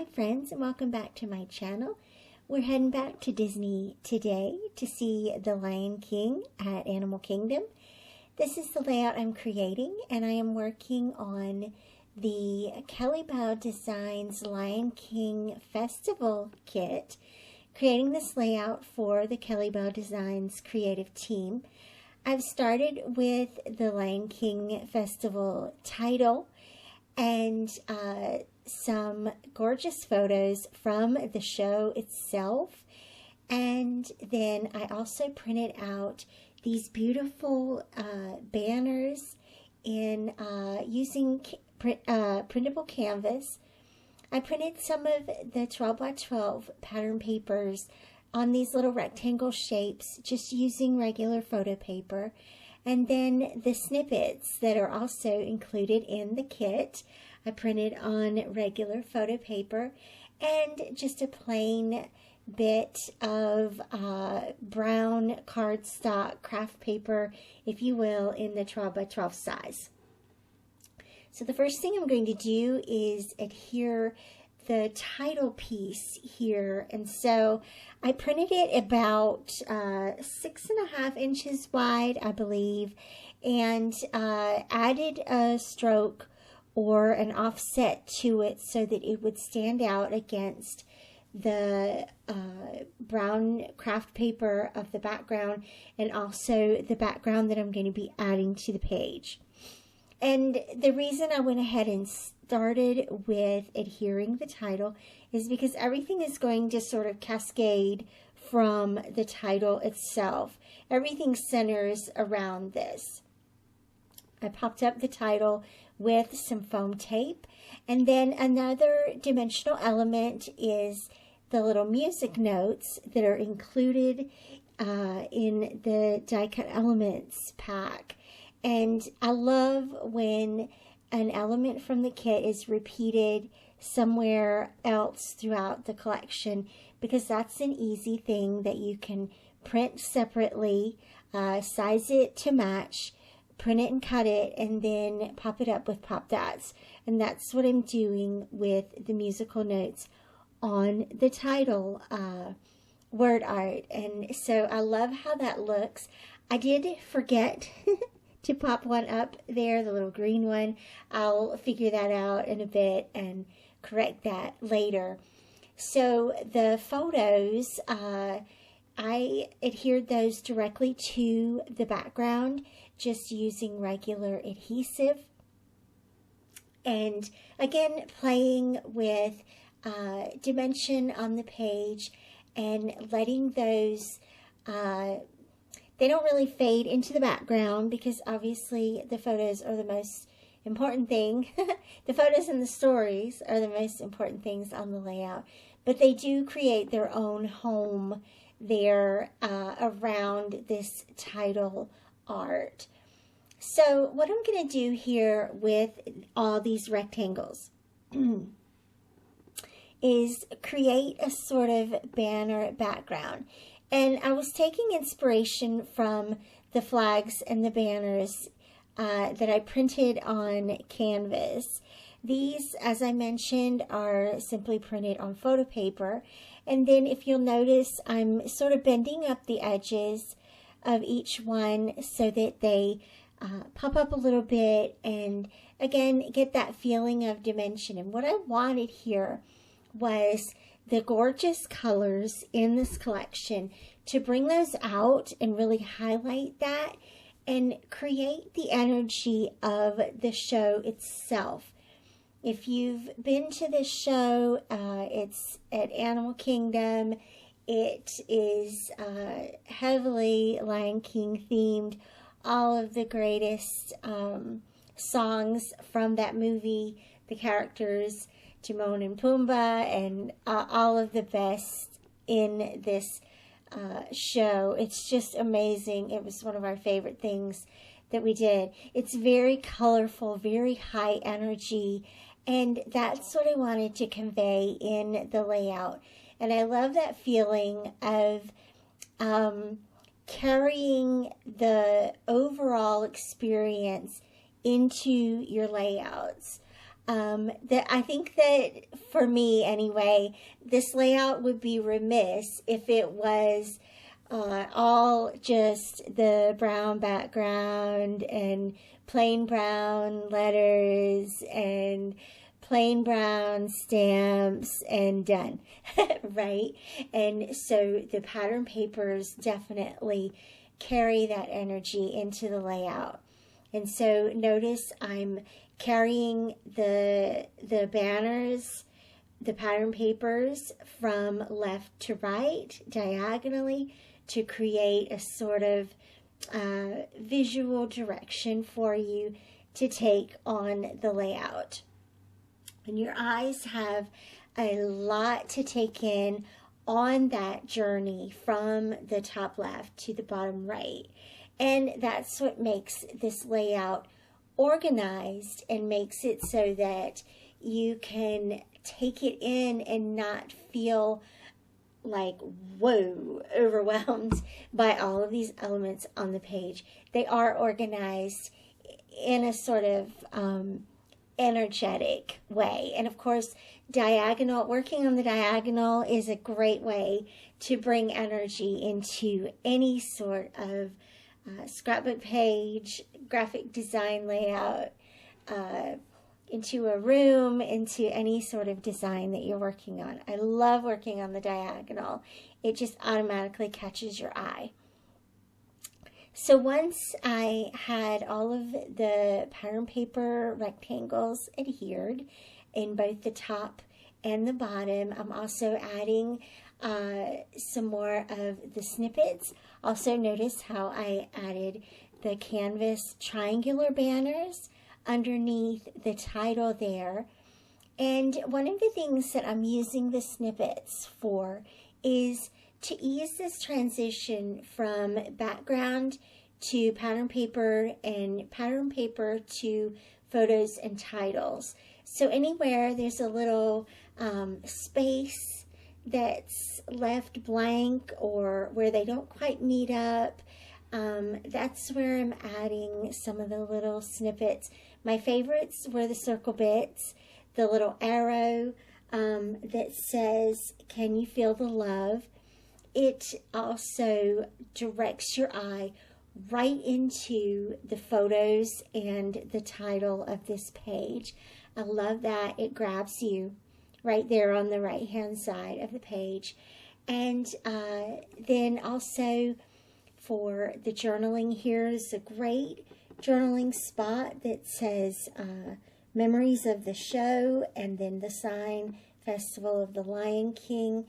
Hi friends, and welcome back to my channel. We're heading back to Disney today to see The Lion King at Animal Kingdom. This is the layout I'm creating, and I am working on the Kellybell Designs Lion King Festival kit, creating this layout for the Kellybell Designs Creative Team. I've started with the Lion King Festival title and some gorgeous photos from the show itself, and then I also printed out these beautiful banners in using printable canvas. I printed some of the 12 by 12 pattern papers on these little rectangle shapes just using regular photo paper, and then the snippets that are also included in the kit I printed on regular photo paper, and just a plain bit of brown cardstock craft paper, if you will, in the 12 by 12 size. So the first thing I'm going to do is adhere the title piece here, and so I printed it about 6.5 inches wide, I believe, and added a stroke or an offset to it so that it would stand out against the brown craft paper of the background, and also the background that I'm going to be adding to the page. And the reason I went ahead and started with adhering the title is because everything is going to sort of cascade from the title itself. Everything centers around this. I popped up the title with some foam tape, and then another dimensional element is the little music notes that are included in the die cut elements pack. And I love when an element from the kit is repeated somewhere else throughout the collection, because that's an easy thing that you can print separately, size it to match, print it and cut it, and then pop it up with pop dots. And that's what I'm doing with the musical notes on the title word art. And so I love how that looks. I did forget to pop one up there, the little green one. I'll figure that out in a bit and correct that later. So the photos, I adhered those directly to the background, just using regular adhesive. And again, playing with dimension on the page and letting those, they don't really fade into the background, because obviously the photos are the most important thing. The photos and the stories are the most important things on the layout, but they do create their own home there around this title art. So what I'm going to do here with all these rectangles is create a sort of banner background. And I was taking inspiration from the flags and the banners that I printed on canvas. These, as I mentioned, are simply printed on photo paper. And then if you'll notice, I'm sort of bending up the edges of each one so that they pop up a little bit and, again, get that feeling of dimension. And what I wanted here was the gorgeous colors in this collection to bring those out and really highlight that and create the energy of the show itself. If you've been to this show, it's at Animal Kingdom. It is heavily Lion King themed. All of the greatest songs from that movie, the characters, Timon and Pumbaa, and all of the best in this show. It's just amazing. It was one of our favorite things that we did. It's very colorful, very high energy, and that's what I wanted to convey in the layout. And I love that feeling of carrying the overall experience into your layouts. I think that for me anyway, this layout would be remiss if it was all just the brown background and plain brown letters and plain brown stamps and done, right? And so the pattern papers definitely carry that energy into the layout. And so notice I'm carrying the banners, the pattern papers from left to right diagonally to create a sort of visual direction for you to take on the layout. And your eyes have a lot to take in on that journey from the top left to the bottom right. And that's what makes this layout organized and makes it so that you can take it in and not feel like, whoa, overwhelmed by all of these elements on the page. They are organized in a sort of energetic way. And of course, working on the diagonal is a great way to bring energy into any sort of scrapbook page, graphic design layout, into a room, into any sort of design that you're working on. I love working on the diagonal. It just automatically catches your eye. So once I had all of the pattern paper rectangles adhered in both the top and the bottom, I'm also adding some more of the snippets. Also notice how I added the canvas triangular banners underneath the title there. And one of the things that I'm using the snippets for is to ease this transition from background to pattern paper and pattern paper to photos and titles. So anywhere there's a little space that's left blank or where they don't quite meet up, that's where I'm adding some of the little snippets. My favorites were the circle bits, the little arrow that says, "Can you feel the love?" It also directs your eye right into the photos and the title of this page. I love that. It grabs you right there on the right hand side of the page. And then also for the journaling, here's a great journaling spot that says Memories of the Show, and then the sign Festival of the Lion King,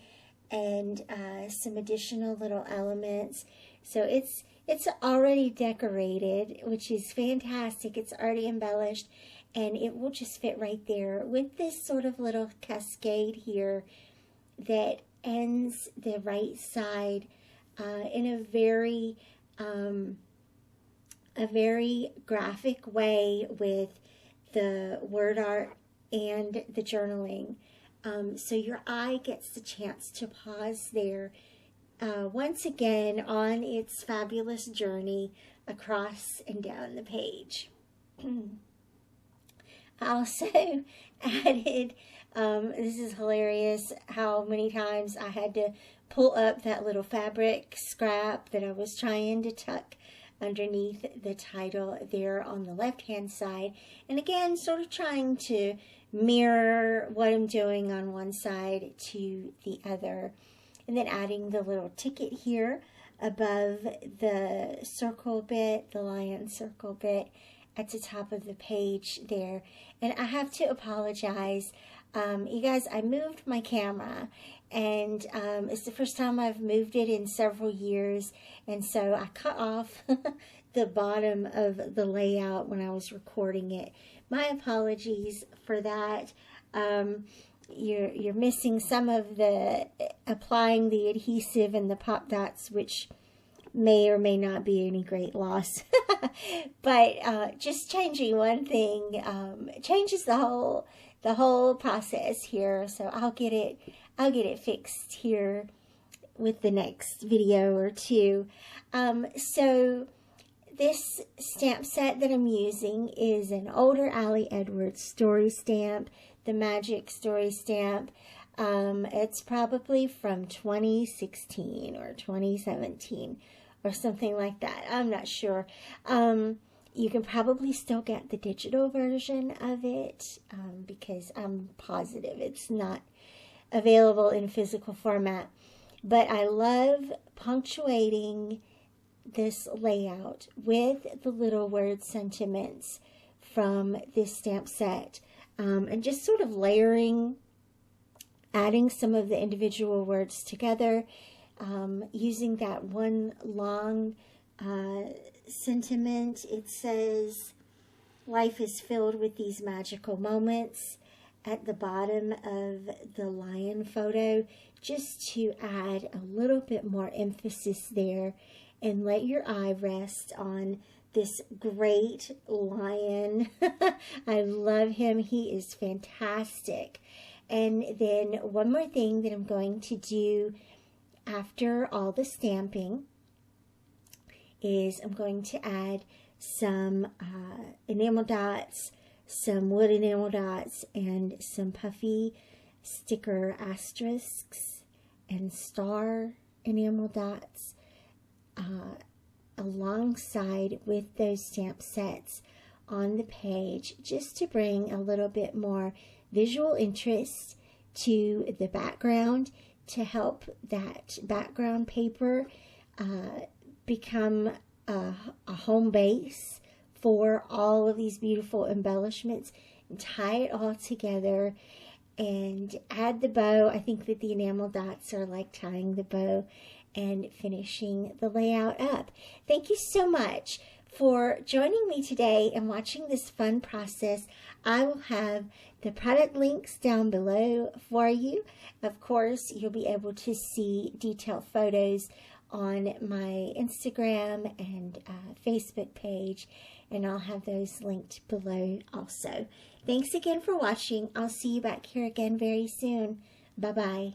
and some additional little elements. So it's already decorated, which is fantastic. It's already embellished, and it will just fit right there with this sort of little cascade here that ends the right side in a very graphic way with the word art and the journaling. So your eye gets the chance to pause there once again on its fabulous journey across and down the page. I also added, this is hilarious how many times I had to pull up that little fabric scrap that I was trying to tuck underneath the title there on the left hand side, and again sort of trying to mirror what I'm doing on one side to the other, and then adding the little ticket here above the circle bit, the lion circle bit at the top of the page there. And I have to apologize, you guys, I moved my camera, and it's the first time I've moved it in several years, and so I cut off the bottom of the layout when I was recording it. My apologies for that. You're missing some of the applying the adhesive and the pop dots, which may or may not be any great loss. But just changing one thing changes the whole process here. So I'll get it fixed here with the next video or two. So This stamp set that I'm using is an older Allie Edwards story stamp, the Magic Story stamp. It's probably from 2016 or 2017 or something like that. I'm not sure. You can probably still get the digital version of it because I'm positive it's not available in physical format. But I love punctuating this layout with the little word sentiments from this stamp set, and just sort of layering, adding some of the individual words together, using that one long sentiment. It says, "Life is filled with these magical moments," at the bottom of the lion photo, just to add a little bit more emphasis there and let your eye rest on this great lion. I love him. He is fantastic. And then one more thing that I'm going to do after all the stamping is I'm going to add some enamel dots, some wood enamel dots, and some puffy sticker asterisks and star enamel dots alongside with those stamp sets on the page, just to bring a little bit more visual interest to the background, to help that background paper become a home base for all of these beautiful embellishments, and tie it all together and add the bow. I think that the enamel dots are like tying the bow and finishing the layout up. Thank you so much for joining me today and watching this fun process. I will have the product links down below for you. Of course, you'll be able to see detailed photos on my Instagram and Facebook page, and I'll have those linked below also. Thanks again for watching. I'll see you back here again very soon. Bye-bye.